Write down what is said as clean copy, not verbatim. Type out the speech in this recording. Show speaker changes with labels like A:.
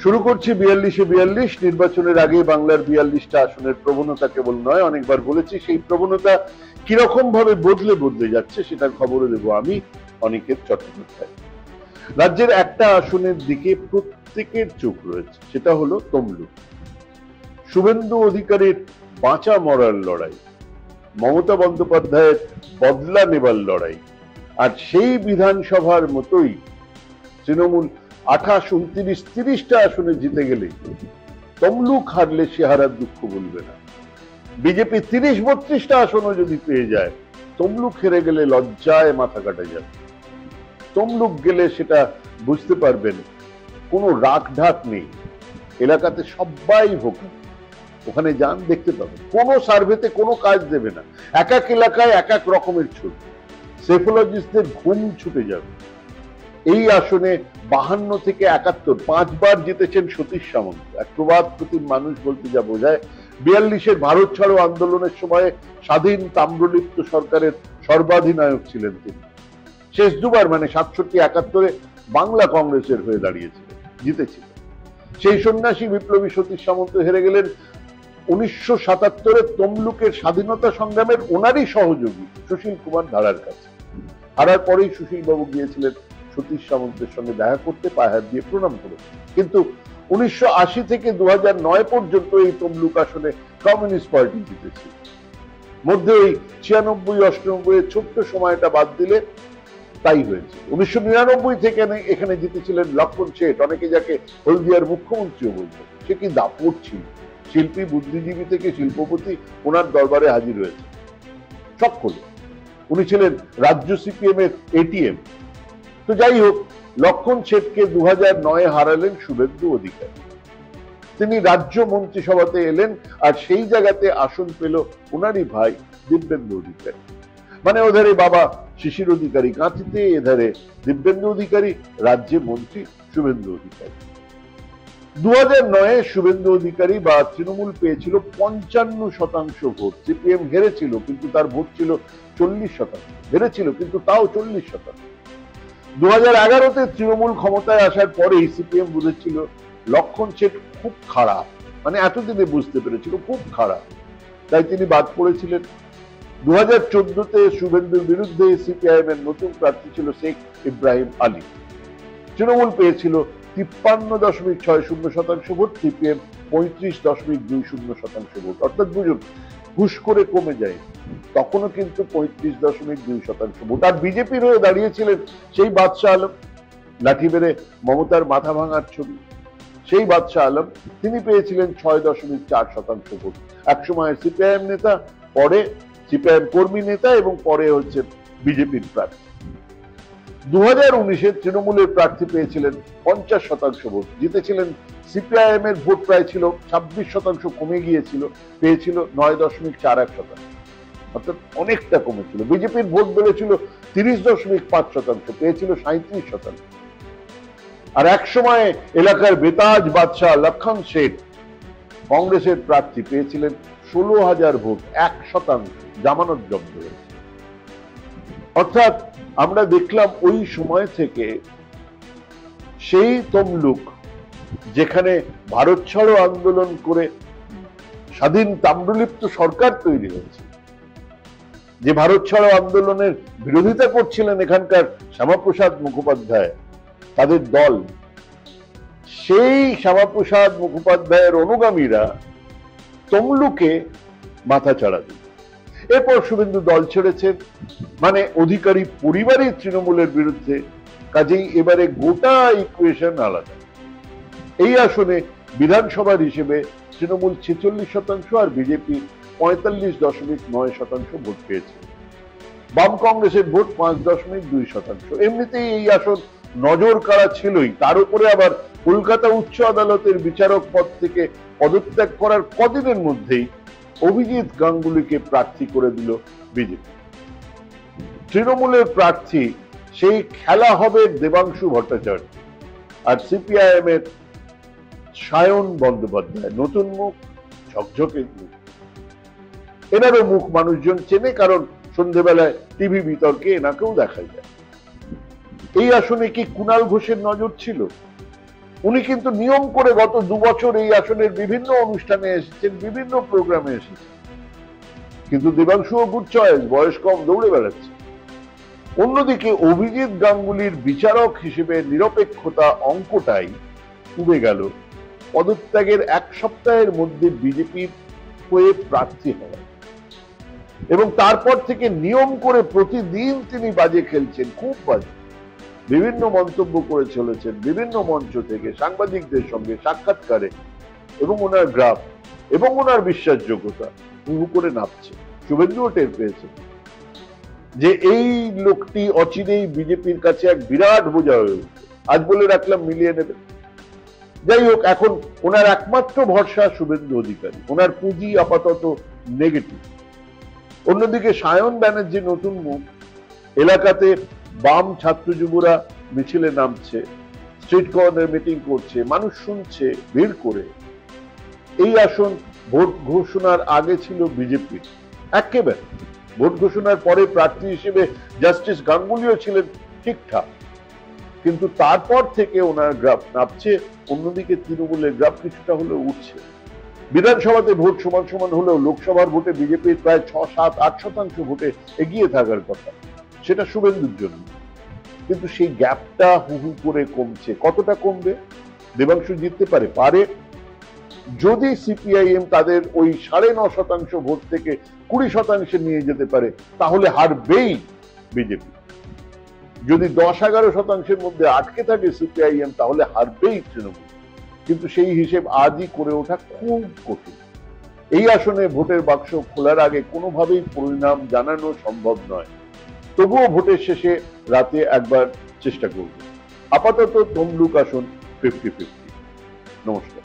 A: শুরু করছি 42-42 নির্বাচনের আগে বাংলার 42টা আসনের প্রবণতা কেবল নয়, অনেকবার বলেছি সেই প্রবণতা কিরকম ভাবে বদলে বদলে যাচ্ছে সেটার খবরও দেবো আমি, অনিকেত চট্টোপাধ্যায়। রাজ্যের একটা আসনের দিকে প্রত্যেকের চোখ রয়েছে, সেটা হলো তমলুক। শুভেন্দু অধিকারীর বাঁচা মরার লড়াই, মমতা বন্দ্যোপাধ্যায়ের বদলা নেবার লড়াই, আর সেই বিধানসভার মতোই তৃণমূল 28, 29, 30টা আসনে জিতে গেলে তমলুক হারলে সে হারার দুঃখ বলবে না। বিজেপি 30-32টা আসনও যদি পেয়ে যায়, তমলুক হেরে গেলে লজ্জায় মাথা কাটা যাবে। তমলুক গেলে সেটা বুঝতে পারবেন, কোনো রাগ ঢাক নেই, এলাকাতে সবাই ভোকাল। ওখানে যান দেখতে পাবেন, কোনো সার্ভেতে কোনো কাজ দেবে না, এক এক এলাকায় এক এক রকমের ছবি, সেফোলজিস্টদের ঘুম ছুটে যাবে। এই আসনে 52 থেকে 71 5বার জিতেছেন সতীশ সামন্ত, এক প্রবাদ প্রতিম মানুষ বলতে যা বোঝায়। 42-এর ভারত ছাড়ো আন্দোলনের সময় স্বাধীন তাম্রলিপ্ত সরকারের সর্বাধিনায়ক ছিলেন তিনি। শেষ দুবার মানে 67-71-এ বাংলা কংগ্রেসের হয়ে দাঁড়িয়েছিলেন, জিতেছিলেন। সেই সন্ন্যাসী বিপ্লবী সতীশ সামন্ত হেরে গেলেন 1977-এ তমলুকের স্বাধীনতা সংগ্রামের ওনারই সহযোগী সুশীল কুমার ধারার কাছে। হারার পরেই সুশীল বাবু গিয়েছিলেন সতীশ সামন্তের সঙ্গে দেখা করতে, পায়ে হাত দিয়ে প্রণাম করে। কিন্তু 1980 থেকে 2009 পর্যন্ত এই তমলুক আসনে কমিউনিস্ট পার্টি জিতেছিল। মধ্যে ওই 96-98 ছোট্ট সময়টা বাদ দিলে তাই হয়েছে। 1999 থেকে এখানে জিতেছিলেন লক্ষণ শেঠ, অনেকে যাকে হলদিয়ার মুখ্যমন্ত্রীও বলতেন। সে কি দাপট ছিল, শিল্পী বুদ্ধিজীবী থেকে শিল্পপতি ওনার দরবারে হাজির হয়েছে সকলে। উনি ছিলেন রাজ্য সিপিএম এর এটিএম। তো যাই হোক, লক্ষণ শেঠকে 2009-এ হারালেন শুভেন্দু অধিকারী। তিনি রাজ্য মন্ত্রিসভাতে এলেন, আর সেই জায়গাতে আসন পেল ওনারই ভাই দিব্যেন্দু অধিকারী। মানে ওধারে বাবা শিশির অধিকারী কাঁথিতে, এধারে দিব্যেন্দু অধিকারী, রাজ্যে মন্ত্রী শুভেন্দু অধিকারী। 2009-এ শুভেন্দু অধিকারী বা তৃণমূল পেয়েছিল 55% ভোট। সিপিএম হেরেছিল, কিন্তু তার ভোট ছিল 40%। হেরেছিল কিন্তু তাও 40%। 2011-তে তৃণমূল ক্ষমতায় আসার পরেই সিপিএম বুঝেছিল লক্ষণ শেঠ খুব খারাপ, মানে এতদিনে বুঝতে পেরেছিল খুব খারাপ, তাই তিনি বাদ পড়েছিলেন। 2014-তে শুভেন্দুর বিরুদ্ধে সিপিআইএম এর নতুন প্রার্থী ছিল শেখ ইব্রাহিম আলী। তৃণমূল পেয়েছিল 53.60% ভোট, সিপিএম 35.20% ভোট। অর্থাৎ বুঝুন, হুশ করে কমে যায়, তখনও কিন্তু 35.2% ভোট। আর বিজেপির হয়ে দাঁড়িয়েছিলেন সেই বাদশাহ আলম, লাঠি বেড়ে মমতার মাথা ভাঙার ছবি, সেই বাদশাহ আলম। তিনি পেয়েছিলেন 6.4% ভোট। একসময় সিপিআইএম নেতা, পরে সিপিআইএম কর্মী নেতা, এবং পরে হচ্ছে বিজেপির প্রার্থী। 2019-এ তৃণমূলের প্রার্থী পেয়েছিলেন 50% ভোট, জিতেছিলেন। সিপিআইএম এর ভোট প্রায় ছিল 26%, কমে গিয়েছিল, পেয়েছিল 9.41%, অর্থাৎ অনেকটা কমেছিল। বিজেপির ভোট বেড়েছিল 30.5%, পেয়েছিল 37%। আর এক সময় এলাকার বেতাজ বাদশাহ লক্ষণ শেঠ, কংগ্রেসের প্রার্থী, পেয়েছিলেন 16,000 ভোট, 1%, জামানত জব্দ হয়েছে। অর্থাৎ আমরা দেখলাম ওই সময় থেকে সেই তমলুক, যেখানে ভারত ছাড়ো আন্দোলন করে স্বাধীন তাম্রলিপ্ত সরকার তৈরি হয়েছে, যে ভারত ছাড়ো আন্দোলনের বিরোধিতা করছিলেন এখানকার শ্যামাপ্রসাদ মুখোপাধ্যায়, তাদের দল, সেই শ্যামাপ্রসাদ মুখোপাধ্যায়ের অনুগামীরা তমলুকে মাথা চাড়া দিল। এরপর শুভেন্দু দল ছেড়েছেন, মানে অধিকারী পরিবারই তৃণমূলের বিরুদ্ধে। কাজেই এবারে গোটা ইকুয়েশন আলাদা। এই আসনে বিধানসভার হিসেবে তৃণমূল 46% আর বিজেপি 45.9% ভোট পেয়েছে। বাম কংগ্রেসের ভোট 5.2%। এমনিতেই এই আসন নজর কাড়া ছিলই, তার উপরে আবার কলকাতা উচ্চ আদালতের বিচারক পদ থেকে পদত্যাগ করার কদিনের মধ্যেই অভিজিৎ গাঙ্গুলিকে প্রার্থী করে দিল বিজেপি। তৃণমূলের প্রার্থী সেই খেলা হবে দেবাংশু ভট্টাচার্য, আর সিপিআইএম এর সায়ন বন্দ্যোপাধ্যায়, নতুন মুখ, ঝকঝকে মুখ। এনারও মুখ মানুষজন চেনে, কারণ সন্ধ্যেবেলায় টিভি বিতর্কে এনাকেও দেখা যায়। এই আসনে কি কুণাল ঘোষের নজর ছিল? উনি কিন্তু নিয়ম করে গত 2 বছর এই আসনের বিভিন্ন অনুষ্ঠানে এসেছেন, বিভিন্ন প্রোগ্রামে এসেছেন, কিন্তু দেবাংশুও গুড চয়েস, বয়স কম, দৌড়ে বেড়াচ্ছে। অন্যদিকে অভিজিৎ গাঙ্গুলির বিচারক হিসেবে নিরপেক্ষতা অঙ্কটাই উবে গেল পদত্যাগের 1 সপ্তাহের মধ্যে বিজেপির হয়ে প্রার্থী হওয়া, এবং তারপর থেকে নিয়ম করে প্রতিদিন তিনি বাজে খেলছেন, খুব বাজে বিভিন্ন মন্তব্য করে চলেছেন বিভিন্ন মঞ্চ থেকে, সাংবাদিকদের সঙ্গে সাক্ষাৎকারে, এবং ওনার গ্রাফ এবং ওনার বিশ্বাসযোগ্যতা হুহু করে নামছে। শুভেন্দুও টের পেয়েছে যে এই লোকটি অচিরেই বিজেপির কাছে এক বিরাট বোঝা হয়ে উঠবে। আজ বলে রাখলাম মিলিয়ে নেবে। যাই হোক, এখন ওনার একমাত্র ভরসা শুভেন্দু অধিকারী, ওনার পুঁজি আপাতত নেগেটিভ। অন্যদিকে সায়ন ব্যানার্জি নতুন মুখ, এলাকাতে বাম ছাত্র যুবরা মিছিলে নামছে, স্ট্রিট কর্নার মিটিং করছে, মানুষ শুনছে ভিড় করে। এই আসন ভোট ঘোষণার আগে ছিল বিজেপির, একেবারে ভোট ঘোষণার পরে প্রার্থী হিসেবে জাস্টিস গাঙ্গুলিও ছিলেন ঠিকঠাক, কিন্তু তারপর থেকে ওনার গ্রাফ নামছে। অন্যদিকে তৃণমূলের গ্রাফ কিছুটা হলেও উঠছে। বিধানসভাতে ভোট সমান সমান হলেও লোকসভার ভোটে বিজেপির প্রায় 6, 7, 8% ভোটে এগিয়ে থাকার কথা, সেটা শুভেন্দুর জন্য। কিন্তু সেই গ্যাপটা হুহু করে কমছে। কতটা কমবে? দেবাংশু জিততে পারে যদি সিপিআইএম তাদের ওই 9.5% ভোট থেকে 20% নিয়ে যেতে পারে, তাহলে হারবেই বিজেপি। যদি 10-11% মধ্যে আটকে থাকে সিপিআইএম, তাহলে হারবেই তৃণমূল। কিন্তু সেই হিসেব আজই করে ওঠা খুব কঠিন। এই আসনে ভোটের বাক্স খোলার আগে কোনোভাবেই পরিণাম জানানো সম্ভব নয়। তবুও ভোটের শেষে রাতে একবার চেষ্টা করব। আপাতত তমলুক আসন 50-50। নমস্কার।